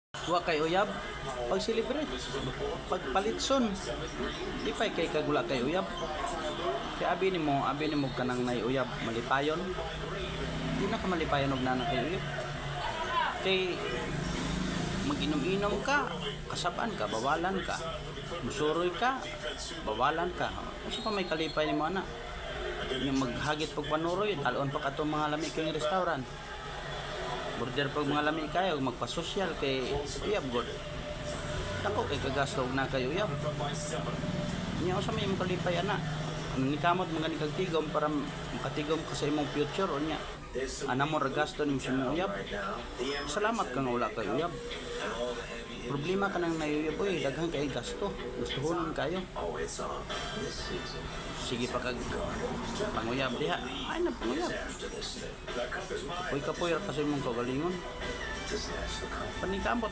Wa kay uyab pag celebrate pag palitson di pa kay kagula kay uyab kay abi nimo kanang nay uyab malipayon di na ka malipayon og nana kay uyab kay mag-inom-inom ka kasapan ka bawalan ka musuroy ka bawalan ka kasi pa may kalipay nimo ana yung maghagit pag panuroy dalon pa kato mga lami kay restaurant border pag mga lami kayo magpa-social kay uyab god dako kay kagasto og na kay uyab nya usa may imong kalipay ana ni kamot mga nigtigom para makatigom ka sa imong future unya ana mo ragasto nim sa imong uyab salamat ka nga wala kay uyab problema ka nang nayuyab oy daghan kay gasto gustuhon kayo sige pa kag panguyab diha ay na panguyab kapoy ra kasi mong kagalingon panikamot